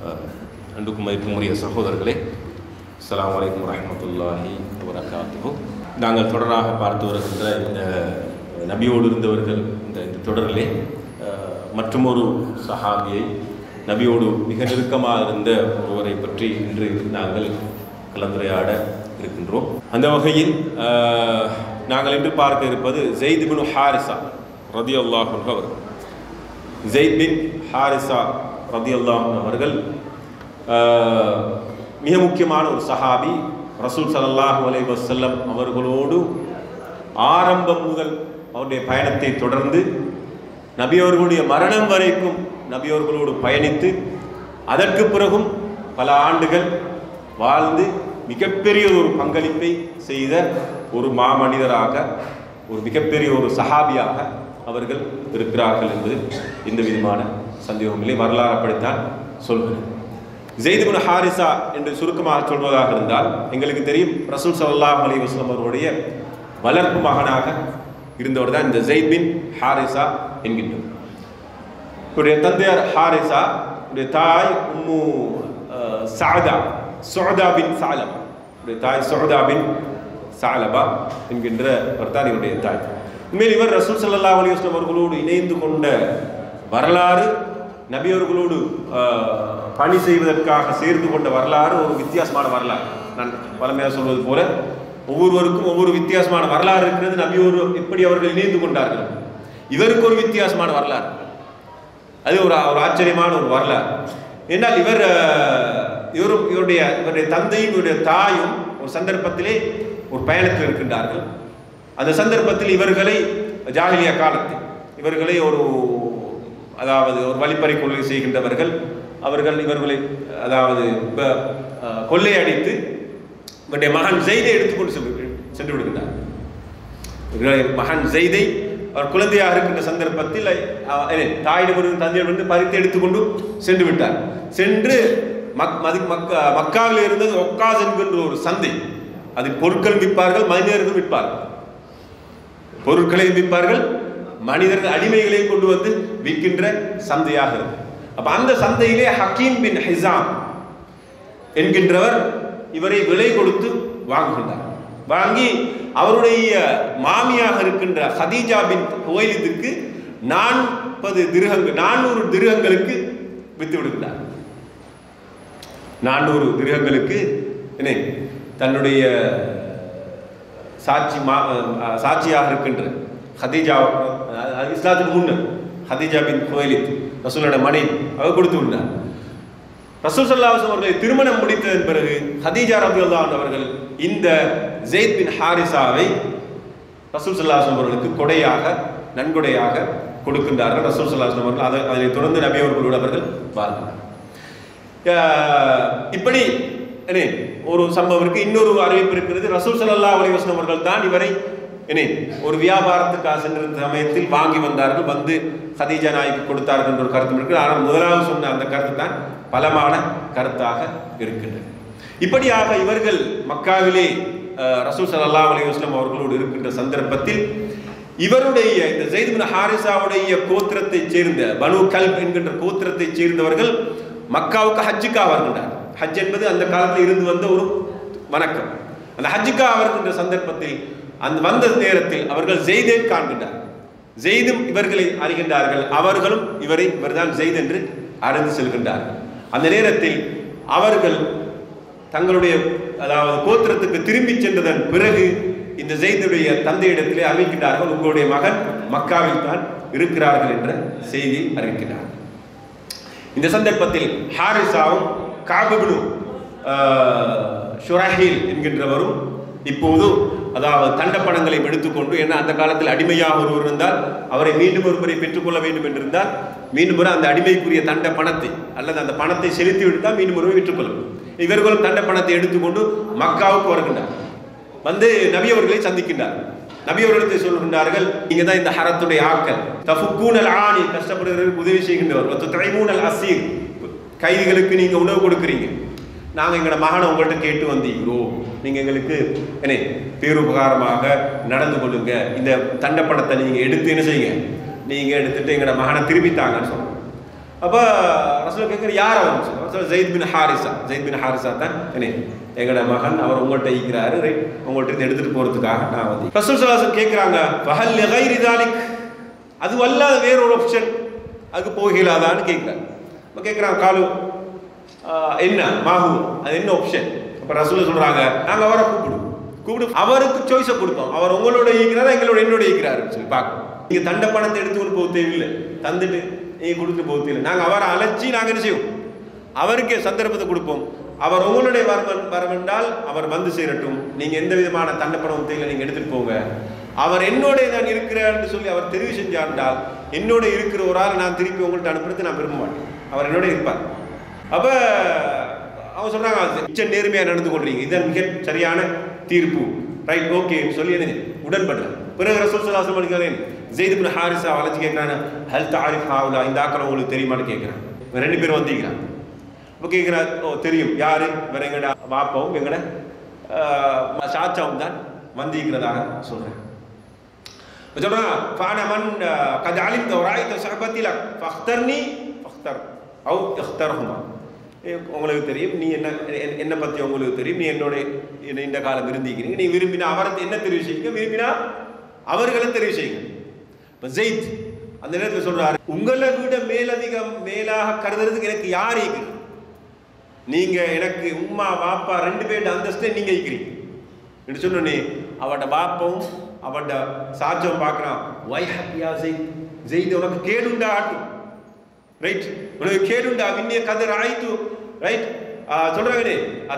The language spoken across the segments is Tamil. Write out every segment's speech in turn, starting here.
அன்புக்கும் மதிப்புக்குரிய சகோதரர்களே, அஸ்ஸலாமு அலைக்கும் வரஹ்மத்துல்லாஹி வபரகாத்துஹு. நாங்கள் தொடராக பார்த்து வருகின்ற இந்த நபியோடு இருந்தவர்கள் இந்த தொடரிலே மற்றுமொரு சஹாபியை, நபியோடு மிக நெருக்கமாக இருந்த ஒருவரை பற்றி இன்று நாங்கள் கலந்துரையாட இருக்கின்றோம். அந்த வகையில் நாங்கள் இன்று பார்க்க இருப்பது ஸைத் பின் ஹாரிஸா ரலியல்லாஹு அன்ஹு அவர்கள். ஸைத் பின் ஹாரிஸா ரலியல்லாஹு அன்ஹு அவர்கள் மிக முக்கியமான ஒரு சஹாபி. ரசூல் ஸல்லல்லாஹு அலைஹி வஸல்லம் அவர்களோடு ஆரம்பம் முதல் அவருடைய பயணத்தை தொடர்ந்து நபி அவர்களுடைய மரணம் வரைக்கும் நபி அவர்களோடு பயணித்து அதற்கு பிறகும் பல ஆண்டுகள் வாழ்ந்து மிகப்பெரிய ஒரு பங்களிப்பை செய்த ஒரு மாமனிதராக, ஒரு மிகப்பெரிய ஒரு சஹாபியாக அவர்கள் இருக்கிறார்கள் என்பது எந்த விதமான சந்தேகமில்லை. வரலாறு அப்படித்தான் சொல்கிறேன். ஸைத் பின் ஹாரிஸா என்று சுருக்கமாக சொல்வதாக இருந்தால், எங்களுக்கு தெரியும் ரசூல் ஸல்லல்லாஹு அலைஹி வஸல்லம் அவருடைய வளர்ப்பு மகனாக இருந்தவர் தான் இந்த ஸைத் பின் ஹாரிஸா என்கின்றவர். இவருடைய தந்தையார் ஹாரிஸா, இவருடைய தாய் உம்மு சுஅதா பின் ஸஅலபா. இவருடைய தாய் சுஅதா பின் ஸஅலபா என்கின்றவர் தான் இவருடைய தாய். உண்மையில் இவர் ரசூல் ஸல்லல்லாஹு அலைஹி வஸல்லம் அவர்களோடு இணைந்து கொண்ட வரலாறு, நபி அவர்களோடு பணி செய்வதற்காக சேர்ந்து கொண்ட வரலாறு ஒரு வித்தியாசமான வரலாறு. நான் பலமையாக சொல்வது போல ஒவ்வொருவருக்கும் ஒவ்வொரு வித்தியாசமான வரலாறு இருக்கிறது. நபியோடு எப்படி அவர்கள் இணைந்து கொண்டார்கள், இவருக்கு ஒரு வித்தியாசமான வரலாறு. அது ஒரு ஆச்சரியமான ஒரு வரலாறு. என்றால் இவருடைய தந்தையும் இவருடைய தாயும் ஒரு சந்தர்ப்பத்திலே ஒரு பயணத்தில் இருக்கின்றார்கள். அந்த சந்தர்ப்பத்தில் இவர்களை ஜாஹிலியா காலத்தில் இவர்களை ஒரு வழிப்பறி கொள்ளை செய்கின்றவர்கள் இவர்களை கொள்ளையடித்து இவருடைய மகன் ஸைதை எடுத்துக்கொண்டு சென்று விடுகின்றார். மகன் ஸைதை அவர் குழந்தையாக இருக்கின்ற சந்தர்ப்பத்தில் தாயிடமிருந்து தந்தையிடமிருந்து பறித்து எடுத்துக்கொண்டு சென்று விட்டார். சென்று மக்காவில் இருந்தது ஒக்காஸ் என்கின்ற ஒரு சந்தை. அதில் பொருட்கள் விற்பார்கள், மனிதர்கள் விற்பார்கள். பொருட்களையும் விற்பார்கள், மனிதர்கள் அடிமைகளையும் கொண்டு வந்து விற்கின்ற சந்தையாக இருக்கு. அப்ப அந்த சந்தையிலே ஹக்கீம் பின் ஹிஸாம் என்கின்றவர் இவரை விலை கொடுத்து வாங்குகின்றார். வாங்கி அவருடைய மாமியாக இருக்கின்ற ஹதீஜா பின் ஹுவைலிதுக்கு 400 திர்ஹங்களுக்கு வித்து விடுகிறார். 400 திர்ஹங்களுக்கு தன்னுடைய சாட்சியாக இருக்கின்ற ஹதீஜா, இஸ்லாத்துக்கு முன்னர் ஹதீஜா பின் ஹுவைலித் ரசூலோட மனைவி, அவர் கொடுத்து விட்டார். ரசூல் ஸல்லல்லாஹு அலைஹி வஸல்லம் அவர்களை திருமணம் முடித்ததன் பிறகு ஹதீஜா ரலியல்லாஹு அன்ஹா அவர்கள் இந்த ஸைத் பின் ஹாரிஸாவை ரசூல் ஸல்லல்லாஹு அலைஹி வஸல்லம் அவர்களுக்கு நன்கொடையாக கொடுக்கின்றார்கள். ரசூல் ஸல்லல்லாஹு அலைஹி வஸல்லம் அவர்கள் அதை தொடர்ந்து நபி அவர்களோடு அவர்கள் வாழ்ந்தார்கள். இப்படி ஒரு சம்பவம் இருக்கு. இன்னொரு அறிவிப்பு இருக்கிறது. ரசூல் ஸல்லல்லாஹு அலைஹி வஸல்லம் அவர்கள் தான் இவரை ஒரு வியாபாரத்துக்காக சென்ற சமயத்தில் வாங்கி வந்தார்கள், வந்து ஹதீஜா நாய்க்கு கொடுத்தார்கள் என்ற ஒரு கருத்து இருக்கு. ஆனால் முதலாவது சொன்ன அந்த கருத்து தான் பலமான கருத்தாக இருக்கின்றது. இப்படியாக இவர்கள் மக்காவிலே ரசூல் ஸல்லல்லாஹு அலைஹி வஸல்லம் அவர்களோடு இருக்கின்ற சந்தர்ப்பத்தில் இவருடைய இந்த ஸைத் பின் ஹாரிஸாவுடைய கோத்திரத்தைச் சேர்ந்த பனு கல்ப் என்கின்ற கோத்திரத்தைச் சேர்ந்தவர்கள் மக்காவுக்கு ஹஜ்ஜுக்காக வருகின்றார். ஹஜ் என்பது அந்த காலத்தில் இருந்து வந்த ஒரு வணக்கம். அந்த ஹஜ்ஜுக்காக வருகின்ற சந்தர்ப்பத்தில் அந்த வந்த நேரத்தில் அவர்கள் ஸைதை காண்கின்றார். ஸைதும் இவர்களை அறிகின்றார்கள். அவர்களும் இவர்தான் ஸைத் என்று அறிந்து செல்கின்றார்கள். அந்த நேரத்தில் அவர்கள் தங்களுடைய கோத்திரத்துக்கு திரும்பி சென்றதன் பிறகு இந்த ஸைதுடைய தந்தையிடத்திலே அறிவிக்கின்றார்கள், உங்களுடைய மகன் மக்காவில் தான் இருக்கிறார்கள் என்ற செய்தி அறிவிக்கிறார்கள். இந்த சந்தர்ப்பத்தில் ஹாரிஸாவும் கஅப் இப்னு ஷுரைஹீல் என்கின்றவரும் இப்போது தண்டப்பணங்களை எடுத்துக்கொண்டு, ஏன்னா அந்த காலத்தில் அடிமையாக ஒருவர் இருந்தால் அவரை மீண்டும் ஒரு முறை பெற்றுக்கொள்ள வேண்டும் என்றிருந்தால் மீண்டும் ஒரு அந்த அடிமைக்குரிய தண்ட பணத்தை அல்லது அந்த பணத்தை செலுத்தி விட்டால் மீண்டும் ஒருவர் விற்றுக்கொள்ளும். இவர்களும் தண்ட பணத்தை எடுத்துக்கொண்டு மக்காவுக்கு வருகின்றார். வந்து நபி அவர்களை சந்திக்கின்றார். நபி அவர்களை சொல்கின்றார்கள், நீங்க தான் இந்த ஹரத்துடைய ஆக்கள், தஃபுக்கூனல் ஆனி, கஷ்டப்படுகிறவர்களுக்கு உதவி செய்கின்றவர், துதைமூனல் அஸீர், கைதிகளுக்கு நீங்க உணவு கொடுக்குறீங்க. நாங்கள் எங்களோட மகனை உங்கள்கிட்ட கேட்டு வந்தீங்களோ, நீங்கள் எங்களுக்கு பேருபகாரமாக நடந்து கொள்ளுங்க, இந்த தண்டப்பணத்தை நீங்கள் எடுத்து என்ன செய்யுங்க, நீங்கள் எடுத்துட்டு எங்களோட மகனை திருப்பித்தாங்கன்னு சொல்கிறோம். அப்ப ரசூல் கேட்குற யார் அவர் சொல்லுவாங்க, ஜெயித் பின் ஹாரிசா. ஜெயித் பின் ஹாரிசா தான் என்ன எங்களோட மகன், அவர் உங்கள்கிட்ட இருக்கிறாரு, ரைட், உங்கள்கிட்ட எடுத்துட்டு போறதுக்காக நான் வந்து. ரசூல் ஸல்லல்லாஹு அலைஹி வஸல்லம் கேட்குறாங்க, ஃபஹல் லிகைரி தாலிக், அது வல்லாத வேற ஒரு ஆப்ஷன் அதுக்கு போகலாதான்னு கேட்குறாங்க. இப்போ கேட்குறாங்க காலு என்ன மாஹு, அது என்ன ஆப்ஷன்? அப்போ ரசூல் சொல்றாங்க, நாங்கள் அவரை கூப்பிடு அவருக்கு சாய்ஸை கொடுப்போம், அவர் உங்களோட ஈக்கிறாரா என்னோட ஈக்கிறாருன்னு சொல்லி பார்க்கணும். நீங்கள் தண்ட பணத்தை எடுத்துக்கொண்டு போக தேவையில்லை, தந்துட்டு நீங்கள் கொடுத்துட்டு போக தேவையில்லை. நாங்கள் அவரை அழைச்சி நாங்கள் என்ன செய்வோம், அவருக்கே சந்தர்ப்பத்தை கொடுப்போம். அவர் உங்களுடைய வரவென்றால் அவர் வந்து சேரட்டும், நீங்கள் எந்த விதமான தண்ட பணம் தேவையில்லை, நீங்கள் எடுத்துகிட்டு போங்க. அவர் என்னோட நான் இருக்கிறேன்னு சொல்லி அவர் தெரிவு செஞ்சார்ந்தால் என்னோட இருக்கிற ஒரு ஆள் நான் திருப்பி உங்கள்கிட்ட அனுப்புறது நான் விரும்ப மாட்டேன், அவர் என்னோட இருப்பார். அப்போ அவங்க சொல்கிறாங்க, மிச்ச நேர்மையாக நடந்து கொள்றீங்க, இதான் மிக சரியான தீர்ப்பு, ரைட், ஓகேன்னு சொல்லி என்ன உடன்படுறேன். பிறகு ரசூல் ஸல்லல்லாஹு அலைஹி வஸல்லம் ஜெயித் பின் ஹாரிஸா அழைச்சி கேட்குறாங்க, ஹல் தாரிஃப் ஹாவுலா, இந்த ஆக்கள் உங்களுக்கு தெரியுமான்னு கேட்குறான். ரெண்டு பேரும் வந்திக்கிறாங்க. இப்போ கேட்குறா, ஓ தெரியும், யாரு? வேற எங்கட வாப்பாவும் எங்கட சாச்சாவும் தான் வந்திக்கிறதாக சொல்கிறேன். சொல்றான், ஃபானமன் கத் அலிம்த வராய்த ஸஹபத்தில ஃபக்தர்னி ஃபக்தர் அவ் இக்தர்ஹுமா, உங்களுக்கு தெரியும், நீ என்ன பற்றி உங்களுக்கு தெரியும், நீ என்னோட இந்த காலம் விரும்பிக்கிறீங்க, நீ விரும்பினா அவரை என்ன தெரிவு செய்யுங்க, விரும்பினா அவர்களை தெரிவு செய்யுங்க. இப்போ ஜெயித் அந்த நேரத்தில் சொல்றாரு, உங்களை விட மேலாக கருதுறதுக்கு எனக்கு யார் ஈக்குது? நீங்க எனக்கு உம்மா வாப்பா ரெண்டு பேர்ட அந்தஸ்தை நீங்க ஈக்கிறீங்க என்று சொன்னோன்னே அவட பாப்பாவும் அவட சாட்சம் பார்க்குறான், வை ஹப்பியா ஜெயித், ஜெயித் உனக்கு கேடுண்டா ஆட்டும், ரைட், உனக்கு கேடுண்டா மின்னிய கதர் ஆயிட்டு, ரைட், சொல்றாங்க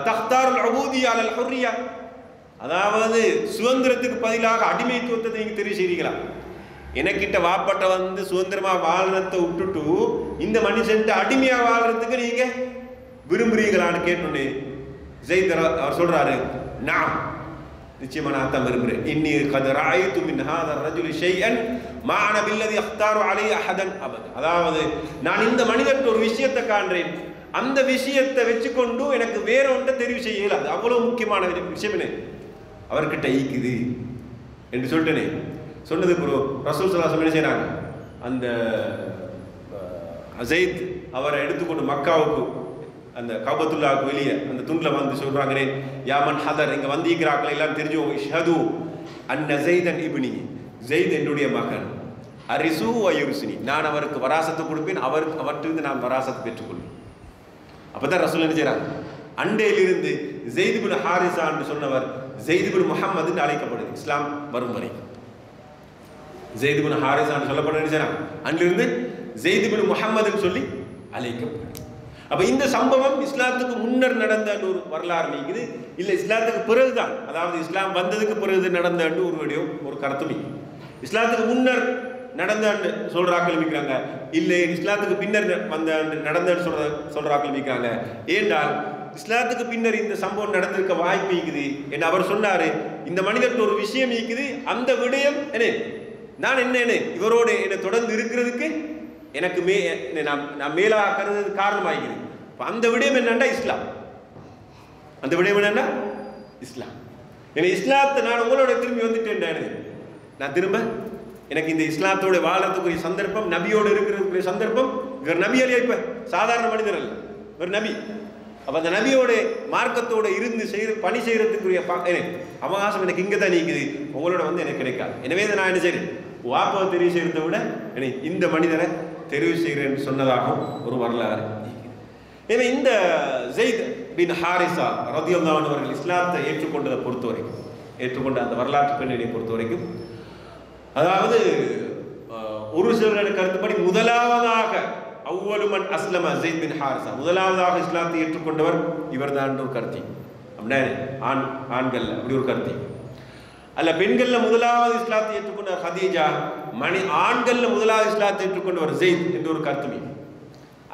தக்தாருல் உபூதியா அலல் ஹுர்ரியா, அதாவது சுதந்திரத்துக்கு பதிலாக அடிமைத்துவத்தை நீங்க தெரிவு செய்றீங்களா? எனக்கிட்ட வாப்பட்ட வந்து சுதந்திரமா வாழ்றதை விட்டுட்டு இந்த மனுஷன்ட்ட அடிமையா வாழ்றதுக்கு நீங்க விரும்புறீங்களான்னு கேட்டோன்னே ஜெயித் அவர் சொல்றாரு, நான் நிச்சயமா நான் தான் விரும்புகிறேன். இன்னி கத் ரஅய்து மின் ஹாதர் ரஜுலி ஷைஅன் மா அன பில்லதி அக்தாரு அலைஹி அஹதன் அபத், அதாவது நான் இந்த மனிதர்கிட்ட ஒரு விஷயத்தை காண்றேன், அந்த விஷயத்தை வச்சுக்கொண்டு எனக்கு வேற ஒன்றை தெரிவு செய்ய இயலாது, அவ்வளவு முக்கியமான விஷயம் என்ன அவர்கிட்ட ஈக்குது என்று சொல்லிட்டேனே. சொன்னது ப்ரோ ரசூல் ஸல்லல்லாஹு அலைஹி வஸல்லம் செய்றாங்க, அந்த ஜெயித் அவரை எடுத்துக்கொண்டு மக்காவுக்கு அந்த கஅபத்துல்லாஹ்வுக்கு வெளியே அந்த துண்டில் வந்து சொல்றாங்களே, யாமன் ஹதர், இங்கே வந்திருக்கிறார்கள் எல்லாம் தெரிஞ்சவங்க, இஷ்ஹது அன்ன ஜெய்தன் இப்னி, ஜெயித் என்னுடைய மகன், அரிசு வயுர்சினி, நான் அவருக்கு வராசத்தை கொடுப்பேன், அவற்றிலிருந்து நான் வராசத்தை பெற்றுக்கொள்வேன். அப்பதான் ரசூல் என்ன செய்றாங்க, அண்டையிலிருந்து ஜெயித் பின் ஹாரிஸா என்று சொன்னவர் ஜெயித் பின் முஹம்மது என்று அழைக்கப்படுது இஸ்லாம் வரும் வரை. ஜெயித் பின் ஹாரிஸா என்று சொல்லப்படுற அன்றிலிருந்து ஜெயித் பின் முஹம்மதுன்னு சொல்லி அழைக்கப்படுது. அப்ப இந்த சம்பவம் இஸ்லாத்துக்கு முன்னர் நடந்த ஒரு வரலாறு நீக்குது, இல்ல இஸ்லாத்துக்கு பிறகுதான், அதாவது இஸ்லாம் வந்ததுக்கு பிறகு நடந்த ஒரு கருத்து. இஸ்லாத்துக்கு முன்னர் நடந்த சொல்றாக்கள் மிக்கிறாங்க, இல்லை இஸ்லாத்துக்கு பின்னர் வந்த நடந்த சொல்றாக்கள் மிக்கிறாங்க. ஏன்றால் இஸ்லாத்துக்கு பின்னர் இந்த சம்பவம் நடந்திருக்க வாய்ப்பு இருக்குது என்று அவர் சொன்னாரு. இந்த மனிதர்கிட்ட ஒரு விஷயம் இருக்குது, அந்த விடயம் என்ன நான் என்ன இவரோடு என்னை தொடர்ந்து இருக்கிறதுக்கு எனக்கு நான் மேலாக கருது காரணமாகிறது. அந்த விடயம் என்னன்னா இஸ்லாம், அந்த விடயம் என்னன்னா இஸ்லாம். ஏன்னா இஸ்லாத்தை நான் உங்களோட திரும்பி வந்துட்டேன், நான் திரும்ப எனக்கு இந்த இஸ்லாத்தோட வாழறதுக்குரிய சந்தர்ப்பம், நபியோடு இருக்கிறதுக்குரிய சந்தர்ப்பம். இவர் நபி அல்ல, இப்ப சாதாரண மனிதர் அல்ல, இவர் நபி. அப்ப அந்த நபியோட மார்க்கத்தோட இருந்து பணி செய்யறதுக்குரிய அவகாசம் எனக்கு இங்கே தான் நீக்குது, உங்களோட வந்து எனக்கு கிடைக்காது. எனவே நான் என்ன செய்யறேன், வாப்பாவை தெரிவு செய்யறதை விட இந்த மனிதரை தெரிவு செய்கிறேன் சொன்னதாகவும் ஒரு வரலாறு. எனவே இந்த ஜெயித் பின் ஹாரிஸா ரலியல்லாஹு அன்ஹு அவர்கள் இஸ்லாத்தை ஏற்றுக்கொண்டதை பொறுத்த வரைக்கும், ஏற்றுக்கொண்ட அந்த வரலாற்று பின்னணியை பொறுத்த வரைக்கும், அதாவது ஒரு சிலருடைய கருத்துப்படி முதலாவதாக அவ்வலுமன் அஸ்லம ஜெயித் பின் ஹாரிஸா, முதலாவதாக இஸ்லாத்தை ஏற்றுக்கொண்டவர் இவர் தான் ஒரு கருத்தி. அப்படின்னா ஆண்கள் அப்படி ஒரு கருத்தி அல்ல, பெண்கள்ல முதலாவது இஸ்லாத்தை ஏற்றுக்கொண்டவர் ஹதீஜா, ஆண்கள்ல முதலாவது இஸ்லாத்தை ஏற்றுக்கொண்டவர் ஜெயித் என்று ஒரு கருத்துமி,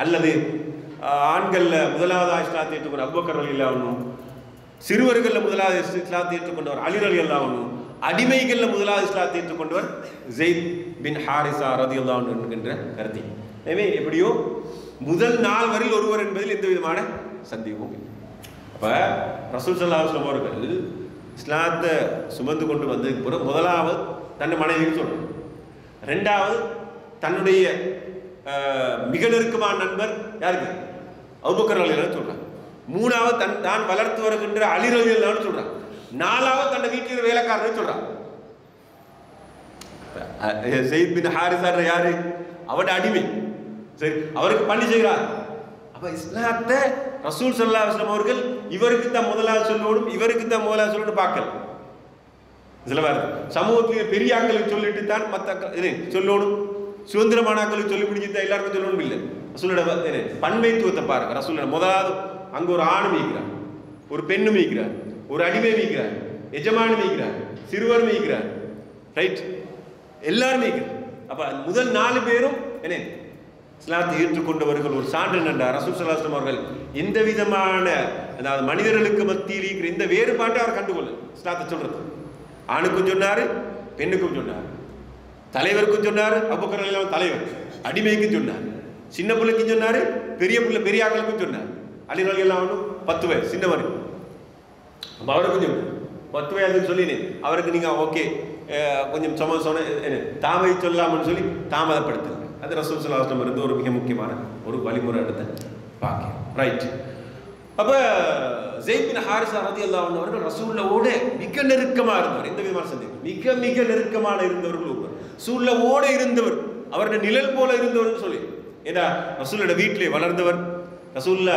அல்லது ஆண்கள்ல முதலாவது இஸ்லாத்தை ஏற்றுக்கொண்ட அபூபக்கர் ரலியல்லாஹு அன்ஹு, சிறுவர்கள்ல முதலாவது இஸ்லாத்தை ஏற்றுக்கொண்டவர் அலி ரலியல்லாஹு அன்ஹு, அடிமைகள்ல முதலாவது இஸ்லாத்தை ஏற்றுக்கொண்டவர் ஜெயித் பின் ஹாரிஸா ரலியல்லாஹு அன்ஹு என்கின்ற கருத்தி. எனவே எப்படியோ முதல் நாள் வரையில் ஒருவர் என்பதில் எந்த விதமான சந்தேகமும் இல்லை. அப்ப ரசூல் ஸல்லல்லாஹு அலைஹி வஸல்லம் அவர்கள் இஸ்லாத்தை சுமந்து கொண்டு வந்ததுக்கு பிறகு முதலாவது தன்னை மனைவிக்கு சொல்றாங்க, ரெண்டாவது தன்னுடைய மிக நெருக்கமான நண்பர் யாருக்கு? அபூபக்கர் ரலியல்லாஹு சொல்றாங்க. மூணாவது தான் வளர்த்து வருகின்ற அலி ரலியல்லாஹு சொல்றாங்க. நாலாவது தன் வீட்டில் வேலைக்காரன்னு சொல்றாங்க. ஸெய்த் பின் ஹாரிஸா யாரு? அவருடைய அடிமை. சரி, அவருக்கு பணி செய்கிறார். அப்ப இஸ்லாத்தை ரசூல் ஸல்லல்லாஹு அலைஹி வஸல்லம் அவர்கள் இவருக்கு தான் முதலாவது சொல்லணும், இவருக்கு தான் முதலாவது சொல்லணும் பார்க்கல. சில பேர் சமூகத்திலே பெரிய ஆட்களுக்கு சொல்லிட்டு தான் மற்ற சொல்லணும், சுதந்திரமானாக்களுக்கு சொல்லி முடிச்சுதான் எல்லாருக்கும் சொல்லணும் இல்லை. ரசூலோட பன்மைத்துவத்தை பாருங்க. ரசூலோட முதலாவது அங்க ஒரு ஆணு மீக்கிறார், ஒரு பெண்ணு மீக்கிறார், ஒரு அடிமை மீக்கிறார், எஜமானு மீக்கிறார், சிறுவர் மீக்கிறார், ரைட், எல்லாரும் மீக்கிறார். அப்ப முதல் 4 பேரும் என்ன இஸ்லாத்தை ஏற்றுக்கொண்டவர்கள். ஒரு சான்று என்னென்றார், ரசூல் ஸல்லல்லாஹு அலைஹி வஸல்லம் அவர்கள் எந்த விதமான அதாவது மனிதர்களுக்கு மத்தியில் இருக்கிற இந்த வேறுபாட்டை அவர் கண்டுகொள்ள இஸ்லாத்தை சொல்றது. ஆணுக்கும் சொன்னாரு, பெண்ணுக்கும் சொன்னார், தலைவருக்கும் சொன்னாரு, அபூபக்கர் ரலியல்லாஹு தலைவர், அடிமைக்கும் சொன்னார், சின்ன பிள்ளைக்கும் சொன்னாரு, பெரிய பிள்ளை பெரிய ஆட்களுக்கும் சொன்னார். அலி ரலியல்லாஹு 10 வயசு சின்னவர், அவருக்கும் சொன்னார். 10 வயதுன்னு சொல்லினேன் அவருக்கு நீங்க ஓகே கொஞ்சம் சொன்ன தாமை சொல்லாமன்னு சொல்லி தாமதப்படுத்துங்க. அது ரசூல் ஸல்லல்லாஹு அலைஹி வஸல்லம் இருந்து ஒரு மிக முக்கியமான ஒரு வழிமுறை எடுத்த பாக்கியம், ரைட். அப்ப ஸெய்த் பின் ஹாரிஸா ரலியல்லாஹு அன்ஹு அவர்கள் ரசூலோட மிக நெருக்கமா இருந்தவர். எந்த விதமான சந்தேகம், மிக மிக நெருக்கமான இருந்தவர்கள் ஒருவர், ரசூலோட இருந்தவர், அவருடைய நிழல் போல இருந்தவர் சொல்லி. ஏன்னா ரசூலோட வீட்டிலே வளர்ந்தவர். ரசூல்லா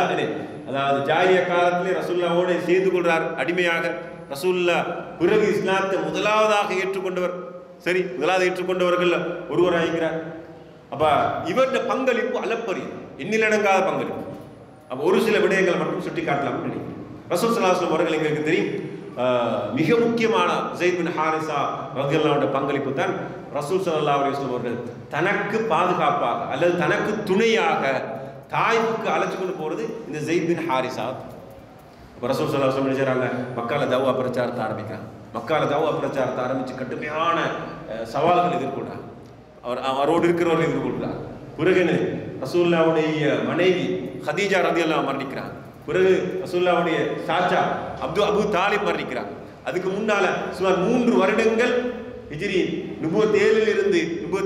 அதாவது ஜாஹிலியா காலத்திலே ரசூல்லாவோட சேர்ந்து கொள்றார் அடிமையாக. ரசூல்லா பிறகு இஸ்லாத்தை முதலாவதாக ஏற்றுக்கொண்டவர். சரி, முதலாவது ஏற்றுக்கொண்டவர்கள் ஒருவராகிறார். அப்ப இவருடைய பங்களிப்பு அளப்பரிய, எண்ணிலடங்காத பங்களிப்பு. அப்ப ஒரு சில விடயங்களை மட்டும் சுட்டி காட்டலாம்னு நினைக்கிறேன். ரசூல் ஸல்லல்லாஹு அலைஹி வஸல்லம் அவர்கள் எங்களுக்கு தெரியும் மிக முக்கியமான ஸெய்த் பின் ஹாரிஸா ரலியல்லாஹு அன்ஹு பங்களிப்பு தான் ரசூல் ஸல்லல்லாஹு அலைஹி வஸல்லம் அவர்கள் தனக்கு பாதுகாப்பாக அல்லது தனக்கு துணையாக தாய்வுக்கு அழைச்சு கொண்டு போறது இந்த ஸெய்த் பின் ஹாரிஸா. இப்போ ரசூல் ஸல்லல்லாஹு அலைஹி வஸல்லம் செய்றாங்க, மக்கால தௌவா பிரச்சாரத்தை ஆரம்பிக்கிறாங்க. மக்கால தௌவா பிரச்சாரத்தை ஆரம்பிச்சு கடுமையான சவால்கள் எதிர்கொள்றாங்க. அவரோடு இருக்கிறவர்கள் எதிர்கொள்றாங்க. பிறகு ரசூலுல்லாஹ்வுடைய மனைவி ஹதீஜா ரலியல்லாஹு மரணிக்கிறாங்க. பிறகு ரசூலுல்லாஹ்வுடைய சாச்சா அபூ தாலிப் மரணிக்கிறாங்க. அதுக்கு முன்னால சுமார் 3 வருடங்கள் ஹிஜ்ரி 37 இருந்து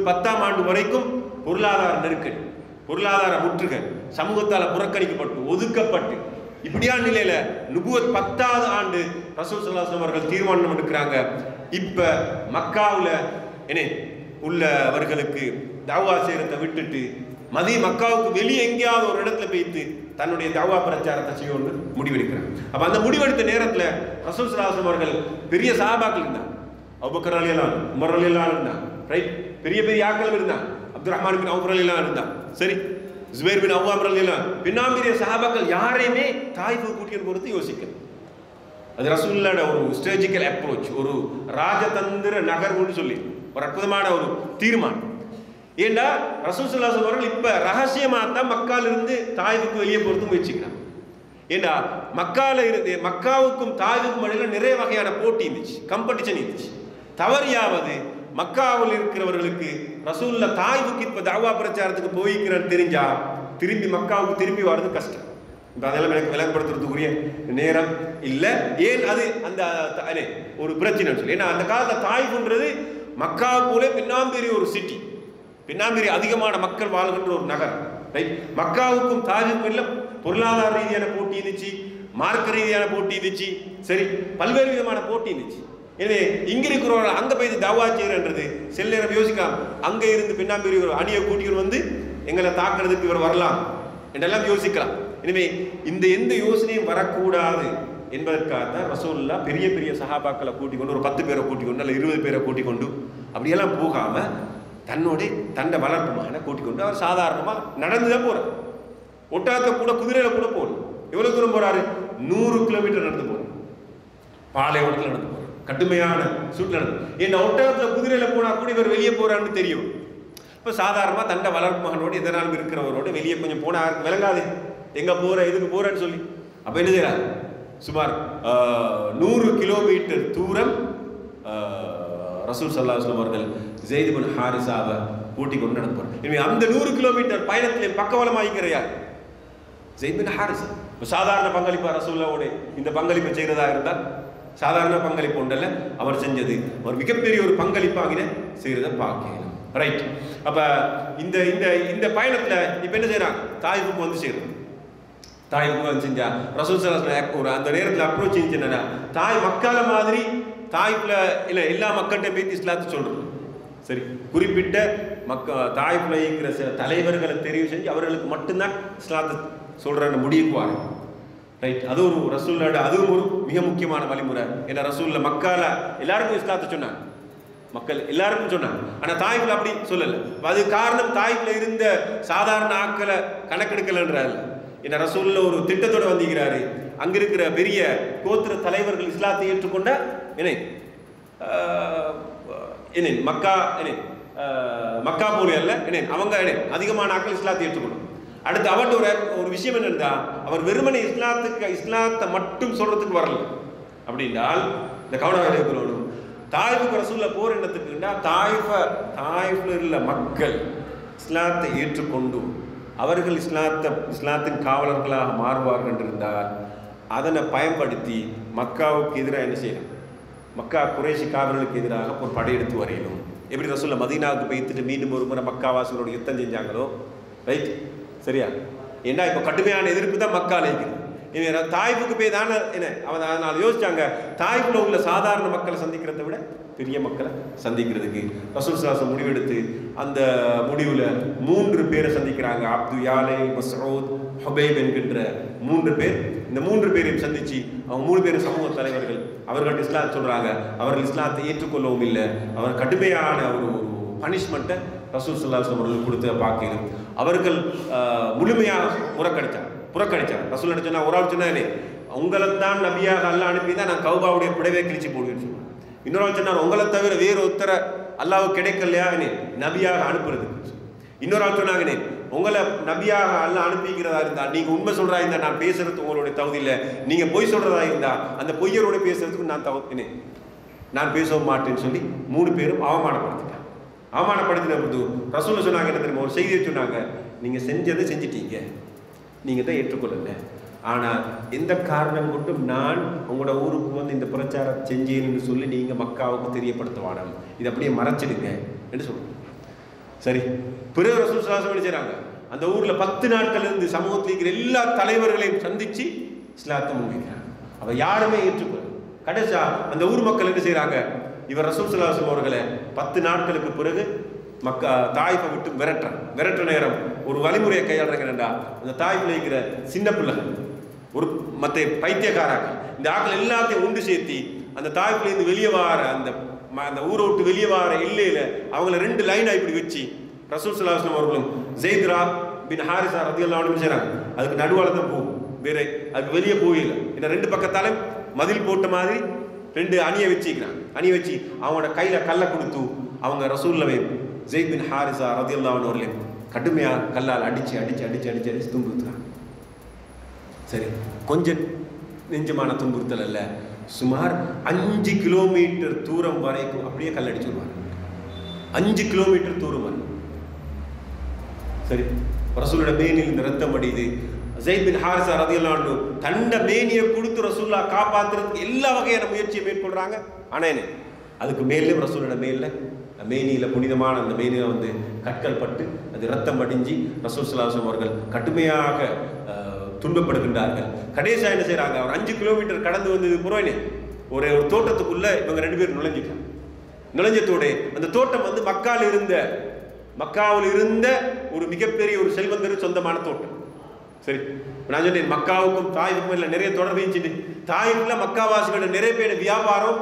10ஆம் ஆண்டு வரைக்கும் பொருளாதார நெருக்கடி, பொருளாதார முற்றுகை, சமூகத்தால் புறக்கணிக்கப்பட்டு ஒதுக்கப்பட்டு இப்படியான நிலையில 10வது ஆண்டு ரசூல் ஸல்லல்லாஹு அலைஹி வஸல்லம் அவர்கள் தீர்மானம் எடுக்கிறாங்க, இப்ப மக்காவுல உள்ளவர்களுக்கு தஅவா செய்யறதை விட்டுட்டு மக்காவுக்கு வெளியே எங்கேயாவது ஒரு இடத்துல போய்த்து தன்னுடைய தஅவா பிரச்சாரத்தை செய்யணும்னு முடிவெடுக்கிறாங்க. அப்ப அந்த முடிவெடுத்த நேரத்துல ரசூல் ஸல்லல்லாஹு அலைஹி வஸல்லம் அவர்கள் பெரிய சஹாபாக்கள் இருந்தாங்க, அபூபக்கர் ரலியல்லாஹு அன்ஹு, உமர் ரலியல்லாஹு அன்ஹு, ரைட், பெரிய பெரிய ஆட்கள் இருந்தாங்க, அப்துர்ரஹ்மான் பின் அவுஃப் ரலியல்லாஹு அன்ஹு இருந்தாங்க, சரி, ஜுபைர் பின் அவ்வாம் ரலியல்லாஹு அன்ஹு, பின்னாம்பிரிய சஹாபாக்கள் யாரையுமே தாய்ஃபுக்கு கூட்டிட்டு போறது யோசிக்கல. அது ரசூலுல்லாஹ்வோட ஒரு ஸ்ட்ராட்டஜிக்கல் அப்ரோச், ஒரு ராஜதந்திர நகர்வுன்னு சொல்லி ஒரு அற்புதமான ஒரு தீர்மானம். ஏண்டா ரசூல் ஸல்லல்லாஹு அலைஹி வஸல்லம் அவர்கள் இப்ப ரகசியமா தான் மக்கால இருந்து தாய்ஃபுக்கு வெளியே போறது முயற்சிக்கிறாங்க. ஏண்டா மக்காவுக்கும் தாய்ஃபுக்கும் இடையில நிறைய வகையான போட்டி இருந்துச்சு, காம்படிஷன் இருந்துச்சு. தவறியாவது மக்காவில் இருக்கிறவர்களுக்கு ரசூலுல்லாஹ் தாய்ஃபுக்கு இப்ப தஅவா பிரச்சாரத்துக்கு போய்க்கிறான்னு தெரிஞ்சா திரும்பி மக்காவுக்கு திரும்பி வர்றது கஷ்டம். அதெல்லாம் எனக்கு விளங்கப்படுத்துறதுக்குரிய நேரம் இல்லை. ஏன் அது அந்த ஒரு பிரச்சனை சொல்லி, ஏன்னா அந்த காலத்தில் தாய்ஃபுன்றது மக்கா போல பின்னாம்பேரி ஒரு சிட்டி, பின்னாம்பேரி அதிகமான மக்கள் வாழ்கின்ற ஒரு நகரம், ரைட். மக்காவுக்கும் தாய்ஃபுக்கும் இல்லை பொருளாதார ரீதியான போட்டி இருந்துச்சு, மார்க்க ரீதியான போட்டி இருந்துச்சு, சரி, பல்வேறு விதமான போட்டி இருந்துச்சு. எனவே இங்க இருக்கிறவர்கள் அங்க போய் தஅவா செய்யறன்றது சில நேரம் யோசிக்கலாம், அங்க இருந்து பின்னாம்பேரி ஒரு அணியை கூட்டிட்டு வந்து எங்களை தாக்குறதுக்கு இவர் வரலாம் என்றெல்லாம் யோசிக்கலாம். எனவே இந்த எந்த யோசனையும் வரக்கூடாது என்பதற்காகத்தான் ரசூலுல்லாஹ் பெரிய பெரிய சஹாபாக்களை கூட்டிக் கொண்டு, ஒரு 10 பேரை கூட்டிக் கொண்டு அல்ல 20 பேரை கூட்டிக் கொண்டு அப்படியெல்லாம் போகாம தன்னை வளர்ப்பு மகனை கூட்டிக் கொண்டு அவர் சாதாரணமா நடந்துதான் போறார். ஒட்டகத்தை கூட குதிரையில கூட போகணும். எவ்வளவு தூரம் போறாரு? 100 கிலோமீட்டர் நடந்து போறாரு, பாலைவனத்தில் நடந்து போறாரு, கடுமையான சூழ்நிலை நடந்து. ஏன்னா ஒட்டகத்துல குதிரையில போனா கூட இவர் வெளியே போறான்னு தெரியும். இப்ப சாதாரணமா தன்னை வளர்ப்பு மகனோடு எதனாலும் இருக்கிறவரோடு வெளியே கொஞ்சம் போனா யாருக்கு விளங்காது எங்க போற எதுக்கு போறேன்னு சொல்லி. அப்ப என்ன செய்யறாரு? சுமார் 100 கிலோமீட்டர் தூரம் ரசூல் ஸல்லல்லாஹு அலைஹி வஸல்லம் அவர்கள் ஸெய்த் பின் ஹாரிஸாவை கூட்டிக் கொண்டு நடந்து போறார். எனவே அந்த 100 கிலோமீட்டர் பயணத்திலே பக்கவலமாகிக்கிற யார்? ஸெய்த் பின் ஹாரிஸா. சாதாரண பங்களிப்பா ரசூலுல்லாஹ்வோட இந்த பங்களிப்பை செய்யறதா இருந்தால் சாதாரண பங்களிப்பு உண்டல்ல, அவர் செஞ்சது ஒரு மிகப்பெரிய ஒரு பங்களிப்பாகின செய்யறதை பார்க்கலாம். ரைட். அப்ப இந்த இந்த இந்த பயணத்துல இப்ப என்ன செய்யறாங்க? தாயிஃபுக்கு வந்து சேரும். தாயிஃபுக்கு வந்து செஞ்சா ரசூல் ஸல்லல்லாஹு அலைஹி வஸல்லம் ஒரு அந்த நேரத்தில் அப்ரோச் செஞ்சு என்னன்னா, தாய் மக்கால மாதிரி தாயிஃப்ல இல்ல எல்லா மக்கள்கிட்ட போய் இஸ்லாத்தை சொல்றது. சரி, குறிப்பிட்ட தாயிஃப்ல இருக்கிற சில தலைவர்களை தெரிவு செஞ்சு அவர்களுக்கு மட்டும்தான் இஸ்லாத்தை சொல்ற முடிவுக்கு வரும். ரைட். அது ஒரு ரசூலோட அதுவும் ஒரு மிக முக்கியமான வழிமுறை. ஏன்னா ரசூல்ல மக்கால எல்லாருக்கும் இஸ்லாத்தை சொன்னாங்க, மக்கள் எல்லாருக்கும் சொன்னாங்க. ஆனா தாயிஃப்ல அப்படி சொல்லல. அது காரணம் தாயிஃப்ல இருந்த சாதாரண ஆட்களை கணக்கெடுக்கலன்றாரு. ஏன்னா ரசூல்ல ஒரு திட்டத்தோட வந்திருக்கிறாரு. அங்க இருக்கிற பெரிய கோத்திர தலைவர்கள் இஸ்லாத்தை ஏற்றுக்கொண்ட மக்கா போல அல்ல அவங்க அதிகமான ஆட்கள் இஸ்லாத்தை ஏற்றுக்கொள்ளும். அடுத்து அவர்கிட்ட ஒரு விஷயம் என்னன்னா, அவர் வெறுமனை இஸ்லாத்தை மட்டும் சொல்றதுக்கு வரல. அப்படின்னால் இந்த கவனம் தாயிஃபுக்கு ரசூல்ல போர் என்னத்துக்குன்னா, தாயிஃப்ல உள்ள மக்கள் இஸ்லாத்தை ஏற்றுக்கொண்டு அவர்கள் இஸ்லாத்தின் காவலர்களாக மாறுவார்கள் என்றிருந்தால் அதனை பயன்படுத்தி மக்காவுக்கு எதிராக என்ன செய்யணும்? மக்கா குறைஷி காவலர்களுக்கு எதிராக ஒரு படையெடுத்து வரையணும். எப்படி ரசூல்ல மதீனாவுக்கு போய்த்துட்டு மீண்டும் ஒரு முறை மக்காவாசிகளோட யுத்தம் செஞ்சாங்களோ, ரைட், சரியா? ஏன்னா இப்போ கடுமையான எதிர்ப்பு தான் மக்கால இருக்குது. தாயிஃபுக்கு போய் தானே அவன் அதனால் யோசிச்சாங்க, தாயிஃபில் உள்ள சாதாரண மக்களை சந்திக்கிறதை விட பெரிய மக்களை சந்திக்கிறதுக்கு ரசூல் ஸல்லல்லாஹு அலைஹி வஸல்லம் முடிவெடுத்து அந்த முடிவில் 3 பேரை சந்திக்கிறாங்க. அப்து யாலை, மஸ்ஊத், ஹுபைப் என்கின்ற 3 பேர். இந்த 3 பேரையும் சந்திச்சு அவங்க 3 பேரும் சமூக தலைவர்கள். அவர்கள் இஸ்லாம் சொல்றாங்க, அவர்கள் இஸ்லாத்தை ஏற்றுக்கொள்ளவும் இல்லை. அவர் கடுமையான ஒரு பனிஷ்மெண்ட்டை ரசூல் ஸல்லல்லாஹு அலைஹி வஸல்லம் அவர்கள் கொடுத்த பார்க்கணும். அவர்கள் முழுமையாக புறக்கணிச்சார். ரசூல் என்ன சொன்னா, ஒரு ஆள் சொன்னானே, உங்களை தான் நபியாக அல்லாஹ் அனுப்பிதான் நான் கௌபாவுடைய புடவை கிழிச்சு போடுவேன்னு சொன்னான். இன்னொரு ஆள் சொன்னார், உங்களை தவிர வேறு ஒருத்தர அல்லாஹ் கிடைக்கலையா நபியாக அனுப்புறதுக்கு. இன்னொரு ஆள் சொன்னாங்கன்னே, உங்களை நபியாக அல்லாஹ் அனுப்பிக்கிறதா இருந்தா நீங்க உண்மை சொல்றதா இருந்தா நான் பேசுறது உங்களுடைய தகுதி இல்லை, நீங்க பொய் சொல்றதா இருந்தா அந்த பொய்யரோட பேசுறதுக்கு நான் பேசவும் மாட்டேன்னு சொல்லி 3 பேரும் அவமானப்படுத்திட்டாங்க. அவமானப்படுத்தின போது ரசூல் சொன்னாங்க என்ன தெரியுமா? ஒரு செய்தியை சொன்னாங்க, நீங்க செஞ்சதை செஞ்சிட்டீங்க, நீங்க தான் ஏற்றுக்கொள்ளல. ஆனால் எந்த காரணம் கொண்டும் நான் உங்களோட ஊருக்கு வந்து இந்த பிரச்சாரம் செஞ்சேன்னு சொல்லி நீங்க மக்காவுக்கு தெரியப்படுத்துவான, இது அப்படியே மறைச்சிடுங்க என்று சொல்லுங்க. சரி, பிறகு ரசூல் ஸல்லல்லாஹு அலைஹி வஸல்லம் செய்றாங்க, அந்த ஊர்ல 10 நாட்கள் இருந்து சமூகத்தில் இருக்கிற எல்லா தலைவர்களையும் சந்திச்சு இஸ்லாத்தை முன்வைக்கிறாங்க. அவ யாருமே ஏற்றுக்கொள்ள. கடைசியா அந்த ஊர் மக்கள் என்ன செய்யறாங்க, இவர் ரசூல் ஸல்லல்லாஹு அலைஹி வஸல்லம் அவர்களை 10 நாட்களுக்கு பிறகு தாயிஃபை விட்டு விரட்டுற நேரம் ஒரு வழிமுறையை கையாளுறாங்க. அந்த தாயிஃபில் இருக்கிற சின்ன பிள்ளைகள், ஒரு மற்ற பைத்தியக்காராக்கள், இந்த ஆக்கள் எல்லாத்தையும் உண்டு சேர்த்தி அந்த தாயிஃபிலேருந்து வெளியே வார அந்த ஊரை விட்டு வெளியே வார இல்லையில அவங்கள 2 லைனா இப்படி வச்சு ரசூல் ஸல்லல்லாஹு அலைஹி வஸல்லம் அவர்களும் ஸைத்ரா பின் ஹாரிஸா ரலியல்லாஹு அன்ஹு செய்றாங்க. அதுக்கு நடுவால தான் போகும், வேற அதுக்கு வெளியே போயில. ஏன்னா 2 பக்கத்தால மதில் போட்ட மாதிரி 2 அணியை வச்சுக்கிறாங்க. அணியை வச்சு அவங்களோட கையில கல்லை கொடுத்து அவங்க ரசூல்லவே ஸைத் பின் ஹாரிஸா ரலியல்லாஹு அன்ஹு அவர்களே கடுமையா கல்லால் அடிச்சு துன்புறுத்துறாங்க. சரி, கொஞ்சம் நெஞ்சமான துன்புறுத்தல் அல்ல, சுமார் 5 கிலோமீட்டர் தூரம் வரைக்கும் அப்படியே கல் அடிச்சுடுவாங்க. 5 கிலோமீட்டர் தூரம் வரும். சரி, ரசூலோட மேனில் இந்த ரத்தம் அடியுது. ஸைத் பின் ஹாரிஸா ரலியல்லாஹு அன்ஹு தண்ட மேனியை கொடுத்து ரசூல்லா காப்பாத்துறதுக்கு எல்லா வகையான முயற்சியை மேற்கொள்றாங்க. ஆனா அதுக்கு மேலே ரசூலோட மேனியில புனிதமான அந்த மேனியில வந்து கற்கள் பட்டு அது ரத்தம் அடிஞ்சு ரசூல் ஸல்லல்லாஹு அலைஹி வஸல்லம் அவர்கள் கடுமையாக துன்பப்படுகின்றார்கள். கடைசியா என்ன செய்யறாங்க, ஒரு 5 கிலோமீட்டர் கடந்து வந்தது புறவே ஒரு தோட்டத்துக்குள்ள இவங்க 2 பேரும் நுழைஞ்சத்தோட அந்த தோட்டம் வந்து மக்காவில் இருந்த ஒரு மிகப்பெரிய ஒரு செல்வந்தர் சொந்தமான தோட்டம். சரி, நான் சொன்னேன் மக்காவுக்கும் தாயிஃபுக்கும் இல்லை நிறைய தொடர்பு இருந்துச்சு. தாயிஃப்ல மக்காவாசிகளோட நிறைய பேர் வியாபாரம்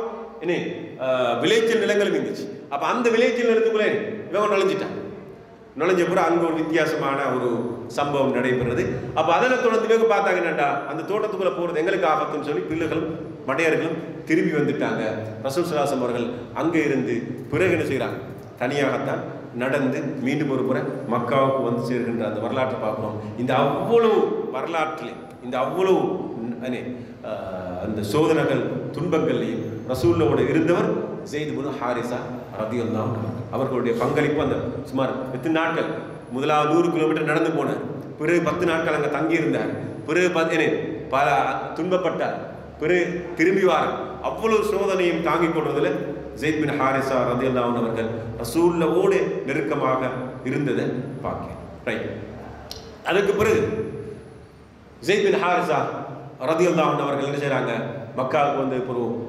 விளைச்சல் நிலங்களும் இருந்துச்சு. அப்ப அந்த விளைச்சல் நிலத்துக்குள்ளே இவங்க நுழைஞ்ச பிறகு அங்க ஒரு வித்தியாசமான ஒரு சம்பவம் நடைபெறுறது. அப்ப அதனை தொடர்ந்து இவங்க பார்த்தாங்க, என்னடா அந்த தோட்டத்துக்குள்ள போறது எங்களுக்கு ஆபத்துன்னு சொல்லி பிள்ளைகளும் மடையர்களும் திரும்பி வந்துட்டாங்க. ரசூல் ஸல்லல்லாஹு அலைஹி வஸல்லம் அவர்கள் அங்கே இருந்து பிறகு என்ன செய்யறாங்க, தனியாகத்தான் நடந்து மீண்டும் ஒரு முறை மக்காவுக்கு வந்து சேர்கின்ற அந்த வரலாற்றை பார்க்கணும். இந்த அவ்வளவு வரலாற்றிலே இந்த அவ்வளவு அந்த சோதனைகள் துன்பங்கள்லையும் ரசூலோடு இருந்தவர் ஸைத் பின் ஹாரிஸா ரலியல்லாஹு அன்ஹு. அவர்களுடைய பங்களிப்பு அந்த சுமார் 8 நாட்கள், முதலாவது 100 கிலோமீட்டர் நடந்து போனார், பிறகு 10 நாட்கள் அங்கே தங்கி இருந்தார், பிறகு பல துன்பப்பட்டார், பிறகு திரும்பி வார அவ்வளவு சோதனையும் தாங்கிக் கொள்வதில் ஸெய்த் பின் ஹாரிஸா ரலியல்லாஹு அன்ஹு அவர்கள் ரசூலுல்லாஹ்வோடு நெருக்கமாக இருந்ததை பார்க்கிறோம். ரைட். அதுக்கு பிறகு ஸெய்த் பின் ஹாரிஸா ரலியல்லாஹு அன்ஹு அவர்கள் என்ன செய்றாங்க, மக்காவுக்கு வந்து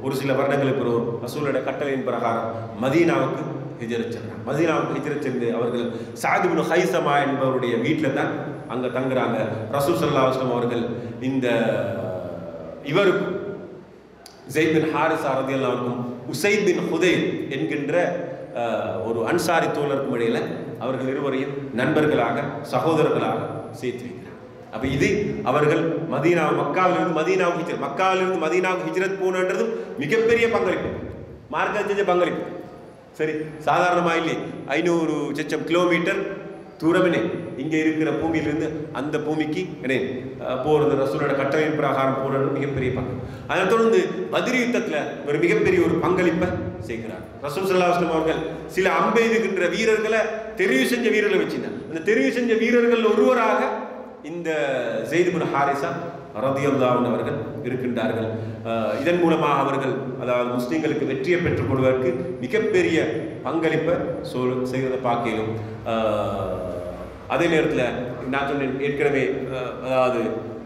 ஒரு சில வருடங்களுக்கு பிறகு ரசூலுடைய கட்டளையின் பிரகாரம் மதீனாவுக்கு ஹிஜ்ரத் சென்றாங்க. மதீனாவுக்கு ஹிஜ்ரத் சென்று அவர்கள் சஅத் இப்னு ஹைஸமா என்பவருடைய வீட்டில் தான் அங்கே தங்குறாங்க. ரசூல் ஸல்லல்லாஹு அலைஹி வஸல்லம் அவர்கள் இந்த இவருக்கும் ஸெய்த் பின் ஹாரிஸா ரலியல்லாஹு அன்ஹுக்கும் உஸைத் பின் ஹுதைர் என்கின்ற ஒரு அன்சாரி தோழருக்கும் இடையில அவர்கள் இருவரையும் நண்பர்களாக சகோதரர்களாக சேர்த்து வைக்கிறார். அப்ப இது அவர்கள் மக்காவிலிருந்து மதீனாவுக்கு ஹிஜ்ரத் போனது மிகப்பெரிய பங்களிப்பு, மார்க்கம் செஞ்ச பங்களிப்பு. சரி, சாதாரணமா இல்லை. 500 கிலோமீட்டர் தூரமே இங்கே இருக்கிற பூமியிலிருந்து அந்த பூமிக்கு போறது, ரசூலோட கட்டளையின் பிரகாரம் போறது மிகப்பெரிய பங்கு. அதை தொடர்ந்து பத்ர் யுத்தத்தில் ஒரு மிகப்பெரிய ஒரு பங்களிப்பை செய்கிறார். ரசூல் ஸல்லல்லாஹு அலைஹி வஸல்லம் அவர்கள் சில அம்பெய்துகின்ற வீரர்களை தெரிவு செஞ்ச வீரர்களை வச்சிருந்தார். அந்த தெரிவு செஞ்ச வீரர்கள் ஒருவராக இந்த ஸெய்த் பின் ஹாரிஸா ரலியல்லாஹு அன்ஹு அவர்கள் இருக்கின்றார்கள். இதன் மூலமாக அவர்கள் அதாவது முஸ்லிம்களுக்கு வெற்றியை பெற்றுக் கொள்வதற்கு மிகப்பெரிய பங்களிப்பை செய்கிறத பார்க்கலும். அதே நேரத்தில் நான் சொன்னேன் ஏற்கனவே, அதாவது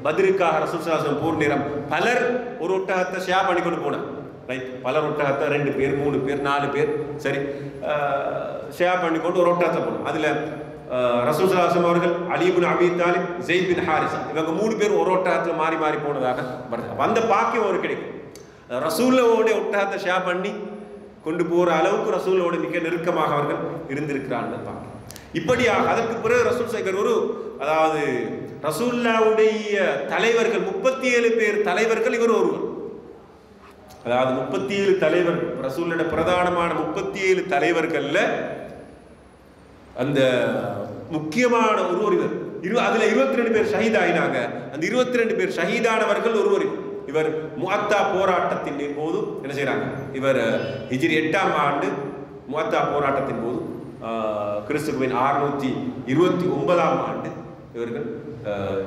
பத்ருக்காக ரசூல் ஸல்லல்லாஹு அலைஹி வஸல்லம் போர் நேரம் பலர் ஒரு ஒட்டகத்தை ஷேர் பண்ணி கொண்டு போனார். ரைட், பலர் ஒட்டகத்தை 2 பேர் 3 பேர் 4 பேர் சரி ஷேர் பண்ணி கொண்டு ஒரு ஒட்டகத்தை போனோம். அதில் ரசூல் ஸல்லல்லாஹு அலைஹி வஸல்லம் அவர்கள், அலி இப்னு அபீ தாலிப், ஸெய்த் பின் ஹாரிஸா இவங்க 3 பேர் ஒரு ஒட்டகத்தில் மாறி மாறி போனதாக வருது. அந்த பாக்கியம் ஒரு கிடைக்கும். ரசூலோட ஒட்டகத்தை ஷேர் பண்ணி கொண்டு போகிற அளவுக்கு ரசூலோட மிக நெருக்கமாக அவர்கள் இருந்திருக்கிறான்னு பார்க்க. இப்படியாக அதற்கு பிறகு ரசூல் சேகர் அதாவது ரசூலுல்லாஹ்வுடைய தலைவர்கள் 37 பேர் தலைவர்கள் இவர் ஒருவர். அதாவது 37 தலைவர்கள், ரசூலுடைய பிரதானமான 37 தலைவர்கள்ல அந்த முக்கியமான ஒருவர் இவர். அதுல 22 பேர் ஷஹீத் ஆயினாங்க. அந்த 22 பேர் ஷஹீதானவர்கள் ஒருவர் இவர். முஅத்தா போராட்டத்தின் போது என்ன செய்யறாங்க, இவர் ஹிஜ்ரி 8ஆம் ஆண்டு முஅத்தா போராட்டத்தின் போது கிறிஸ்துவின் 629ஆம் ஆண்டு இவர்கள்